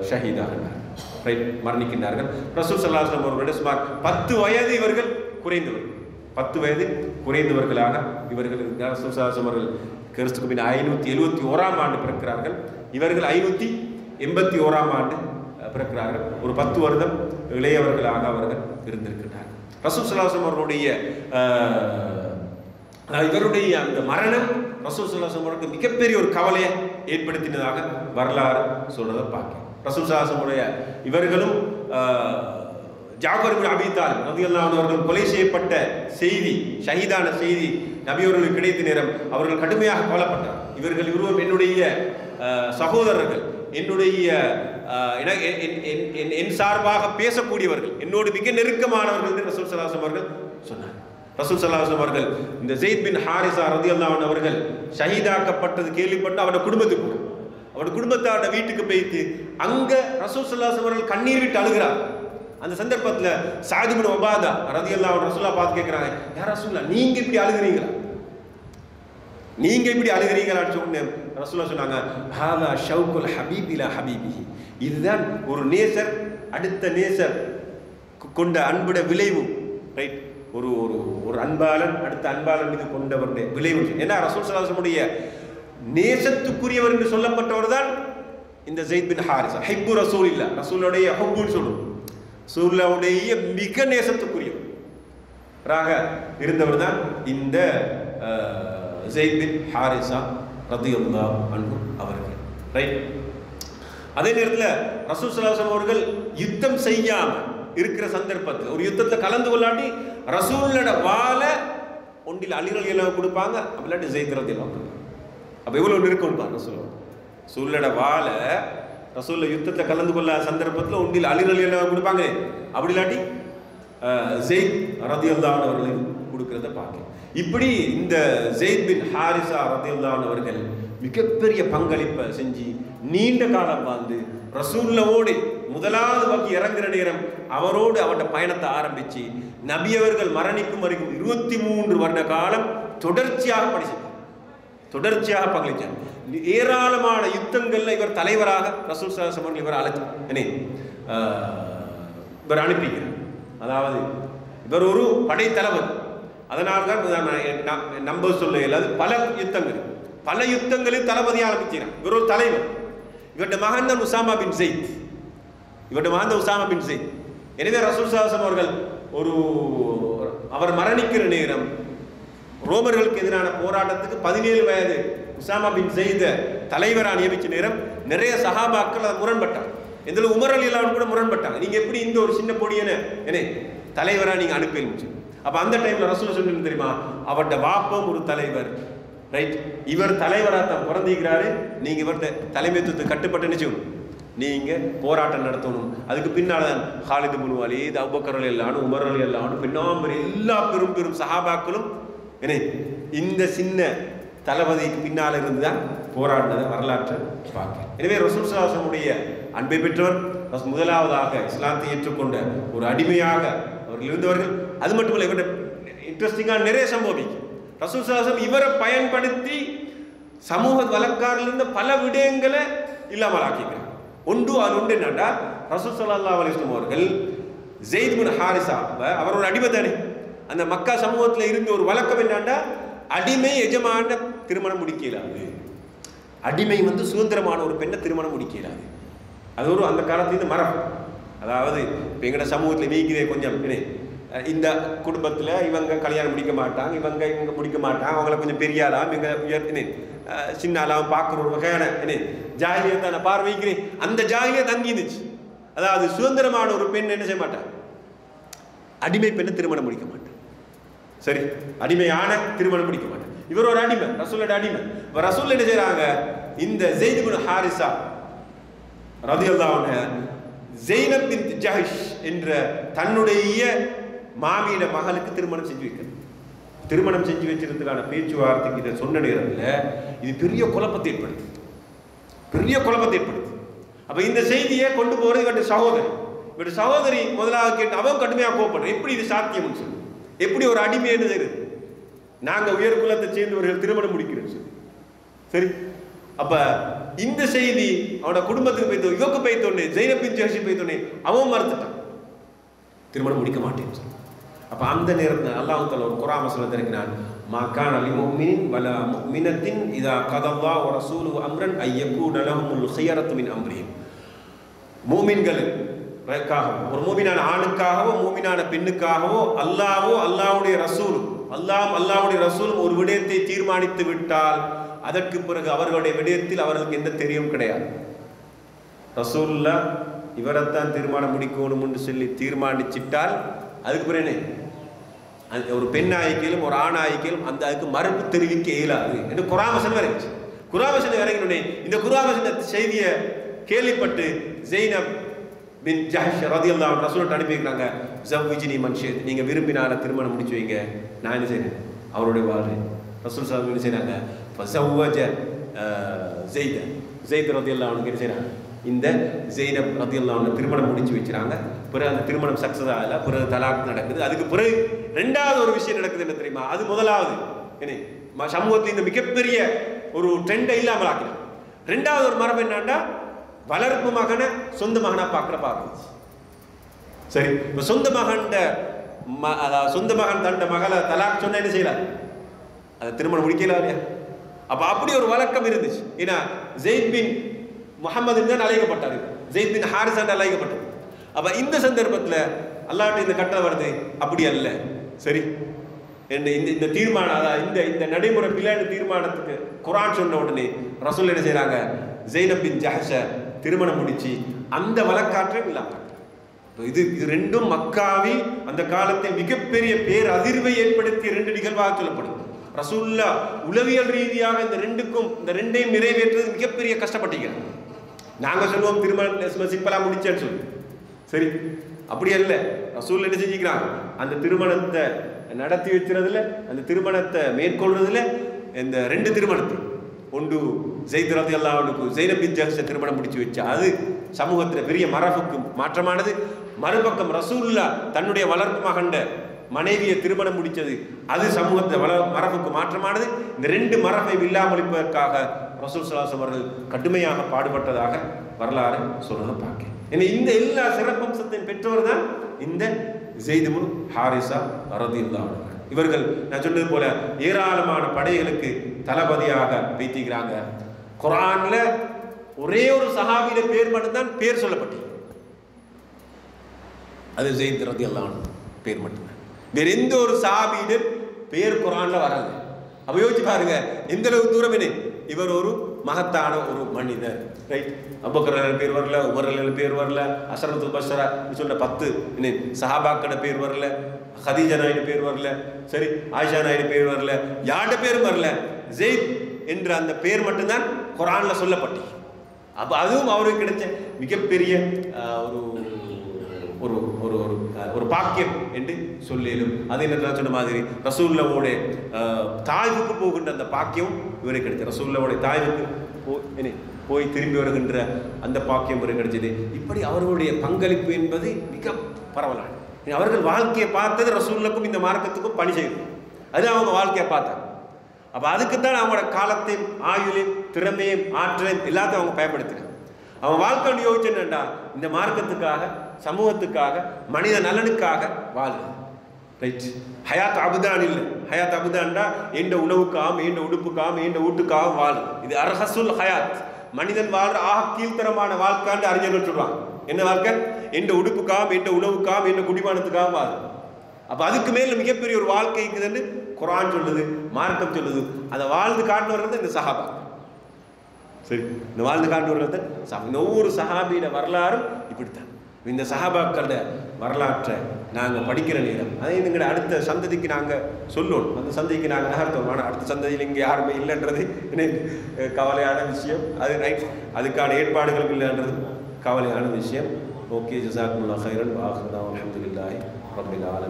ஷஹீதாகினார்கள். ரைட், மரணிக்கின்றார்கள். ரசூல் ஸல்லல்லாஹு அலைஹி வஸல்லம் அவர்களுடைய சுமார் 10 வயது இவர்கள் குறைந்தவர்கள், 10 வயது குறைந்தவர்களாக இவர்கள் இருக்கிறார். ரசூல் ஸல்லல்லாஹு அலைஹி வஸல்லம் அவர்கள் கிறிஸ்துவின் 571ஆம் ஆண்டு பிறக்கிறார்கள். இவர்கள் 581ஆம் ஆண்டு பிறக்கிறார்கள். ஒரு 10 வருடம் இளையவர்களாக அவர்கள் இருந்திருக்கிறார்கள். ரசூல் ஸல்லல்லாஹு அலைஹி வஸல்லம் அவர்களுடைய இவருடைய அந்த மரணம் ரசூல் ஸல்லல்லாஹு அலைஹி வஸல்லம் மிகப்பெரிய ஒரு கவலையை ஏற்படுத்தினதாக வரலாறு சொல்றதை பார்க்கிறோம். ரசூல் ஸல்லல்லாஹு அலைஹி வஸல்லம் இவர்களும் ஜாஃபர் இப்னு அபீ தாலிப் ரலியல்லாஹு அன்ஹு அவர்கள் கொலை செய்யப்பட்ட செய்தி, ஷஹீதான செய்தி நபி அவர்களுக்கு கிடைத்த நேரம் அவர்கள் கடுமையாக கவலைப்பட்டார். இவர்கள் இருவரும் என்னுடைய சகோதரர்கள், என்னுடைய என் சார்பாக பேசக்கூடியவர்கள், என்னோடு மிக நெருக்கமானவர்கள் என்று ரசூல் ஸல்லல்லாஹு அலைஹி வஸல்லம் அவர்கள் சொன்னார். ரசூல் ஸல்லல்லாஹு அலைஹி வஸல்லம் அவர்கள் இந்த ஸெய்த் பின் ஹாரிஸா ரலியல்லாஹு அன்ஹு அவர்கள் ஷஹீதாக்கப்பட்டது கேள்விப்பட்டு அவருடைய குடும்பத்துக்கு போனார். அவருடைய குடும்பத்தாரோட வீட்டுக்கு போயிட்டு அங்க ரசூல் ஸல்லல்லாஹு அலைஹி வஸல்லம் அவர்கள் கண்ணீர் விட்டு அழுகிறார். அந்த சந்தர்ப்பத்தில் சஅத் இப்னு உபாதா ரலியல்லாஹு அன்ஹு ரசூலுல்லாஹ் பார்த்து கேட்கிறாங்க, யா ரசூலுல்லாஹ் நீங்க இப்படி அழுகிறீங்களா, நீங்க இப்படி அழுகிறீங்களான்னு சொன்ன ரசூலுல்லாஹ் சொன்னாங்க, ஹாதா ஷௌகுல் ஹபீப் இலா ஹபீபிஹி, இதுதான் ஒரு நேசர் அடுத்த நேசர் கொண்ட அன்புட விளைவு. ரைட், ஒரு ஒரு ஒரு அன்பாளன் அடுத்த அன்பாளன் மீது கொண்டவருடைய விளைவு. ஏன்னா ரசூல் ஸல்லல்லாஹு அலைஹி வஸல்லம் நேசத்துக்குரியவர் என்று சொல்லப்பட்டவர் தான் இந்த ஸெய்த் பின் ஹாரிஸா. ஹிப்பு ரசூலில்லாஹ், ரசூலுடைய ஹுப்புன்னு சொல்லுவோம், ரசூலுல்லாஹ்வுடைய மிக நேசத்துக்குரியவராக இருந்தவர் தான் இந்த ஸெய்த் பின் ஹாரிஸா ரலியல்லாஹு அன்ஹு அவர்கள். ரைட், அதே நேரத்தில் ரசூல் ஸல்லல்லாஹு அலைஹி வஸல்லம் அவர்கள் யுத்தம் செய்யாம இருக்கிற சந்தர்ப்பத்தில் ஒரு யுத்தத்தை கலந்து கொள்ளாட்டி ரசூலோட வாழ ஒன்றில் அலி ரலியல்லாஹு கொடுப்பாங்க, அப்படிலாட்டி ஸெய்த் ரலியல்லாஹு கொடுப்பாங்க. அப்போ எவ்வளோ நெருக்கம் பாருங்க. ரசூலோட வாழ ரசூல் யுத்தத்தை கலந்து கொள்ள சந்தர்ப்பத்தில் ஒன்றில் அலி ரலியல்லாஹு கொடுப்பாங்க, அப்படி இல்லாட்டி ஸெய்த் ரலியல்லாஹு அன்ஹு அவர்களை கொடுக்கிறத பார்க்க. இப்படி இந்த ஸெய்த் பின் ஹாரிஸா ரலியல்லாஹு அன்ஹு அவர்கள் மிகப்பெரிய பங்களிப்பை செஞ்சு நீண்ட காலம் வாழ்ந்து ரசூலுல்லாஹ்வோடு முதலாவது வகி இறங்குற நேரம் அவரோடு அவருடைய பயணத்தை ஆரம்பிச்சு நபி அவர்கள் மரணிக்கும் வரைக்கும் 23 வருட காலம் தொடர்ச்சியாக தொடர்ச்சியாக பங்களிச்சார். ஏராளமான யுத்தங்கள்ல இவர் தலைவராக ரசூல் ஸல்லல்லாஹு அலைஹி வஸல்லம் இவர் அழைச்சார், இவர் அனுப்பிக்கிறார். அதாவது இவர் ஒரு படை தளபதி, அதனால் தான் நம்ப சொல்ல இயலாது. பல யுத்தங்களில் தளபதி ஆரம்பிச்சான். இவர் ஒரு தலைவர். இவருடைய மகன் தான் உசாமா பின் ஸைத். எனவே ரசூல் ஸல்லல்லாஹு அலைஹி வஸல்லம் அவர்கள் அவர் மரணிக்கிற நேரம் ரோமர்களுக்கு எதிரான போராட்டத்துக்கு 17 வயது உசாமா பின் ஸைத தலைவராக நியமிச்ச நேரம் நிறைய சஹாபாக்கள் அதை முரண்பட்டாங்க. இதில் உமர் ரலியல்லாஹு அன்ஹு கூட முரண்பட்டாங்க. நீங்க எப்படி இந்த ஒரு சின்ன பொடியனை தலைவராக நீங்க அனுப்பி. அப்ப அந்த டைம்ல ரசூல் சொன்னது தெரியுமா, அவருடைய வாப்பம் ஒரு தலைவர், ரைட்? இவர் தலைவராக தான் பிறந்திருக்கிறாரு. நீங்க இவருடைய தலைமைத்துவத்தை கட்டுப்பட்டு நினைச்சுக்கணும், நீங்க போராட்டம் நடத்தணும். அதுக்கு பின்னால ஹாலித் இப்னு வலீத், அபூபக்கர் ரலியல்லாஹு அன்ஹு, உமர் ரலியல்லாஹு அன்ஹு, பின்னாம்பர் எல்லா பெரும் சஹாபாக்களும் இந்த சின்ன தளபதிக்கு பின்னால் இருந்துதான் போராடினதை வரலாற்றை பார்க்க. எனவே ரசூல் ஸல்லல்லாஹு அலைஹி வஸல்லம் அன்பை பெற்றவர், முதலாவதாக இஸ்லாத்தை ஏற்றுக்கொண்ட ஒரு அடிமையாக அவர்கள் இருந்தவர்கள். அது மட்டுமல்ல, இவருடைய இன்ட்ரெஸ்டிங்காக நிறைய சம்பவிக்கும். ரசூல் ஸல்லல்லாஹு அலைஹி வஸல்லம் இவரை பயன்படுத்தி சமூக வழக்காரில் இருந்த பல விடயங்களை இல்லாமல் ஆக்கிக்கிறார். ஒன்று என்னன்னா, ரசூல் ஸல்லல்லாஹு அலைஹி வஸல்லம் அவர்கள் ஸைத் பின் ஹாரிஸா, அவர் ஒரு அடிமை தானே. அந்த மக்கா சமூகத்தில் இருந்த ஒரு வழக்கம் என்னன்னா, அடிமை எஜமான திருமணம் முடிக்கலாது. அடிமை சுதந்திரமான ஒரு பெண்ணை திருமணம் முடிக்கலாது. அது ஒரு அந்த காலத்துல மரபு. அதாவது இப்போ எங்கட சமூகத்தில் நீக்கிறே கொஞ்சம் இந்த குடும்பத்தில் இவங்க கல்யாணம் முடிக்க மாட்டாங்க, இவங்க முடிக்க மாட்டாங்க, அவங்கள கொஞ்சம் பெரியாலாம் இவங்க சின்னாலாம் பார்க்குற ஒரு வகையான ஜாகிலியத்தான பார்வைக்கிறேன். அந்த ஜாகிலியை தங்கி இருந்துச்சு. அதாவது சுதந்திரமான ஒரு பெண் என்ன செய்ய மாட்டாங்க, அடிமை பெண்ணை திருமணம் முடிக்க மாட்டாங்க. சரி, அடிமையான திருமணம் முடிக்க மாட்டாங்க. இவர் ஒரு அடிமை, ரசூலோட அடிமை. ரசூல் என்ன செய்யறாங்க, இந்த ஸைத் பின் ஹாரிஸா ரலியல்லாஹு அன்ஹு ஸைனப் பின்த் ஜஹஷ் என்ற தன்னுடைய மாமியிட மகளுக்கு திருமணம் செஞ்சு வைக்கிறது. திருமணம் செஞ்சு வச்சிருக்கிறதுக்கான பேச்சுவார்த்தைக்கு இதை சொன்ன நேரத்தில் இது பெரிய குழப்பத்தை ஏற்படுது. அப்ப இந்த செய்தியை கொண்டு போறது இவருடைய சகோதரி முதலாவது கேட்டு அவன் கடுமையாக கோவப்படுற, எப்படி இது சாத்தியம் சொல்லி, எப்படி ஒரு அடிமை என்ன செய்யுது, நாங்க உயர் குலத்தை சேர்ந்தவர்கள் திருமணம் முடிக்கிறோம் சொல்லி. சரி, அப்ப இந்த செய்தி அவனோட குடும்பத்துக்கு போய்த்தோம், இவக்கு போய்த்தோன்னே, ஸைனப் பின் ஜஹஷ் போய்த்தோன்னே அவன் மறுத்துட்டான், திருமணம் முடிக்க மாட்டேன்னு சொல்லி. அப்ப அந்த நேரத்தில் அல்லாஹ் தஆலா ஒரு குர்ஆன் வசனத்தை இறக்கினான், மா கான லிமுஃமினின் வலா முஃமினத்தின் இதா கதல்லாஹு வ ரசூலுஹு அம்ரன் அய்யகூன லஹுமுல் ഖിയറத்து மின் அம்ரிஹிம். மூமின்களுக்காக, ஒரு மூமினான ஆணுக்காகவோ மூமினான பெண்ணுக்காகவோ அல்லாஹ்வுடைய ரசூலும் ஒரு விடயத்தை தீர்மானித்து விட்டால் அதற்கு பிறகு அவர்களுடைய விடயத்தில் அவர்களுக்கு எந்த தெரியும் கிடையாது. ரசூலுல்லாஹ் இவரைத்தான் தீர்மானம் முடிக்கணும் என்று சொல்லி தீர்மானிச்சிட்டால் அதுக்கு பிறகு ஒரு பெண்ணாய்க்கையிலும் ஒரு ஆணாய்க்கையிலும் அதுக்கு மறுப்பு தெரிவிக்க இயலாது என்று குர்ஆன் வசனம் இறங்கிச்சு. குர்ஆன் வசனம் இறங்கினோடனே இந்த குர்ஆன் வசன செய்தியை கேள்விப்பட்டு ஸைனப் பின் ஜஹஷ் ரலியல்லாஹு அன்ஹு ரசூலுல்லாஹ் அனுப்பிக்கிறாங்க, ஸவ்விஜ்னி மன் ஷி'த், நீங்க விரும்பினால திருமணம் முடிச்சு வைங்க, நான் என்ன செய்றேன் அவருடைய வாழ்றேன். ரசூல் ஸல்லல்லாஹு அலைஹி வஸல்லம் என்ன செய்றாங்க, ஃபஸவ்வஜ ஸைத் ரலியல்லாஹு அன்ஹு என்ன செய்றாங்க, இந்த ஸைனப் ரலியல்லாஹு அன்ஹு திருமணம் முடிச்சு வச்சுறாங்க. பிறகு அந்த திருமணம் சக்சஸ் ஆகல, பிறகு தலாக் நடக்குது. அதுக்கு பிறகு ரெண்டாவது ஒரு விஷயம் நடக்குது, என்ன தெரியுமா, அது முதலாவது சமூகத்தில் இந்த மிகப்பெரிய ஒரு ட்ரெண்டை இல்லாமல் ஆக்கினாங்க. ரெண்டாவது ஒரு மரபு என்னன்னா, வளர்ப்பு மகனை சொந்த மகனா பார்க்க. சரி, இப்ப சொந்த மகன் தண்ட மகளை தலாக் சொன்ன என்ன செய்யலாம், அதை திருமணம் முடிக்கலாம் இல்லையா? அப்ப அப்படி ஒரு வழக்கம் இருந்துச்சு. ஏன்னா ஸைத் பின் முஹம்மது தான் அழைக்கப்பட்டாரு, ஸைத் பின் ஹாரிஸா அழைக்கப்பட்டார். அப்ப இந்த சந்தர்ப்பத்தில் அல்லாஹ்ட்ட இந்த கட்டளை வருது, அப்படி அல்ல. சரி, இந்த தீர்மானம், அதாவது இந்த நடைமுறை பிள்ளைன்னு தீர்மானத்துக்கு குர்ஆன் சொன்ன உடனே ரசூல் என்ன செய்யறாங்க, ஸைனப் பின் ஜஹஷ திருமணம் முடிச்சு அந்த வழக்காற்றை இல்லாம. இது ரெண்டும் மக்காவில் அந்த காலத்தில் மிகப்பெரிய பேர் அதிர்வை ஏற்படுத்திய ரெண்டு நிகழ்வாக சொல்லப்படுது. ரசூலுல்லாஹ் உளவியல் ரீதியாக இந்த ரெண்டையும் நிறைவேற்றுறது மிகப்பெரிய கஷ்டப்பட்டீங்க. நாங்க சொல்லுவோம் திருமணம் சிம்பிளா முடிச்சேன்னு சொல்லி. சரி, அப்படி அல்ல. ரசூல் என்ன செஞ்சுக்கிறாங்க, அந்த திருமணத்தை நடத்தி வைக்கிறதுல, அந்த திருமணத்தை மேற்கொள்றதுல, இந்த ரெண்டு திருமணத்தை, ஒன்று ஸைத் ரலியல்லாஹு அன்ஹு ஸைனப் பின் ஜஹஷ் திருமணம் முடிச்சு வச்சா அது சமூகத்தில் பெரிய மரபுக்கு மாற்றமானது. மறுபக்கம் ரசூலுல்லாஹ் தன்னுடைய வளர்ப்பு மகண்ட மனைவியை திருமணம் முடிச்சது அது சமூகத்தை மரபுக்கு மாற்றமானது. இந்த ரெண்டு மரபை இல்லாமல் இருப்பதற்காக ரசூல் ஸல்லல்லாஹு அலைஹி வஸல்லம் அவர்கள் கடுமையாக பாடுபட்டதாக வரலாறு சொல்றதை பார்க்க. இந்த எல்லா சிறப்பம்சத்தையும் பெற்றவர் தான் இந்த ஸைத் பின் ஹாரிஸா ரலியல்லாஹு அன்ஹு. இவர்கள் நான் சொன்னது போல ஏராளமான படைகளுக்கு தளபதியாக வைத்திருக்கிறாங்க. குர்ஆன்ல ஒரே ஒரு சஹாபியில பேர் மட்டும்தான் பேர் சொல்லப்பட்டது. அது ஸைத் ரலியல்லாஹு அன்ஹு பேர் மட்டும்தான். வேற எந்த ஒரு சஹாபியிட பேர் குர்ஆன்ல வராது. அப்ப யோசிச்சு பாருங்க எந்த அளவு தூரம் என்ன. இவர் ஒரு மகத்தான ஒரு மனிதர், ரைட்? அபூபக்கர் பேர் வரல, உமர் பேர் வரல, அஷரத்துல் பஷரா சொன்ன 10 சஹாபாக்களோட பேர் வரல, ஹதீஜா நாயுடு பேர் வரல, சரி ஆயிஷா நாயுடு பேர் வரல, யாருடைய பேரும் வரல. ஸைத் என்ற அந்த பேர் மட்டும்தான் குர்ஆன்ல சொல்லப்பட்டது. அப்ப அதுவும் அவருக்கு கிடைச்ச மிகப்பெரிய ஒரு ஒரு ஒரு ஒரு பாக்கியம் என்று சொல்லிடும். அது என்ன சொன்ன மாதிரி ரசூலுல்லாஹ்வோட தாய்வுக்கு போகின்ற அந்த பாக்கியம் இவருக்கு கிடைச்சது. ரசூலுல்லாஹ்வோட தாய்வுக்கு போய் திரும்பி வருகின்ற அந்த பாக்கியம் இவருக்கு கிடைச்சது. இப்படி அவர்களுடைய பங்களிப்பு என்பது மிக பரவலான. அவர்கள் வாழ்க்கையை பார்த்தது ரசூலுல்லாஹ்வுக்கும் இந்த மார்க்கத்துக்கும் பணி செய்யும். அது அவங்க வாழ்க்கையை பார்த்தாங்க. அப்போ அதுக்குத்தான் அவங்களோட காலத்தையும் ஆயுளையும் திறமையும் ஆற்றலையும் எல்லாத்தையும் அவங்க பயன்படுத்தினாங்க. அவன் வாழ்க்கை யோசிச்சு என்னண்டா இந்த மார்க்கத்துக்காக, சமூகத்துக்காக, மனித நலனுக்காக வாழ்வு. ரைட்? ஹயாத் அபுதான் இல்லை. ஹயாத் அபுதான்டா எந்த உணவுக்காகவும், எந்த உடுப்புக்காகவும், எந்த வீட்டுக்காகவும் வாழும். இது அர்ஹசுல் ஹயாத். மனிதன் வாழ்ற ஆக கீழ்த்தரமான வாழ்க்கைன்னு அறிஞர்கள் சொல்லுவாங்க. என்ன வாழ்க்கை? எந்த உடுப்புக்காகவும், எந்த உணவுக்காகவும், எந்த குடிபானத்துக்காகவும் வாழும். அப்போ அதுக்கு மேல மிகப்பெரிய ஒரு வாழ்க்கை இருக்குதுன்னு குர்ஆன் சொல்லுது, மார்க்கம் சொல்லுது. அதை வாழ்ந்து காட்டினவர்கள் இந்த சஹாபா. சரி, இந்த வாழ்ந்து காட்டுவர்கள் தான் ஒவ்வொரு சஹாபியோட வரலாறும் இப்படித்தான். இந்த சஹாபாக்களோட வரலாற்றை நாங்கள் படிக்கிற நேரம் அதை எங்களை அடுத்த சந்ததிக்கு நாங்கள் சொல்லணும். அந்த சந்ததிக்கு நாங்கள் நகர்த்தோம். ஆனால் அடுத்த சந்ததியில் இங்கே யாருமே இல்லைன்றது கவலையான விஷயம். அது ரைட், அதுக்கான ஏற்பாடுகள் இல்லைன்றது கவலையான விஷயம். ஓகே, ஜஸாக்குமுல்லாஹ் கைரன். வ ஆகிரு தஅவானா அல்ஹம்துலில்லாஹி ரப்பில் ஆலமீன்.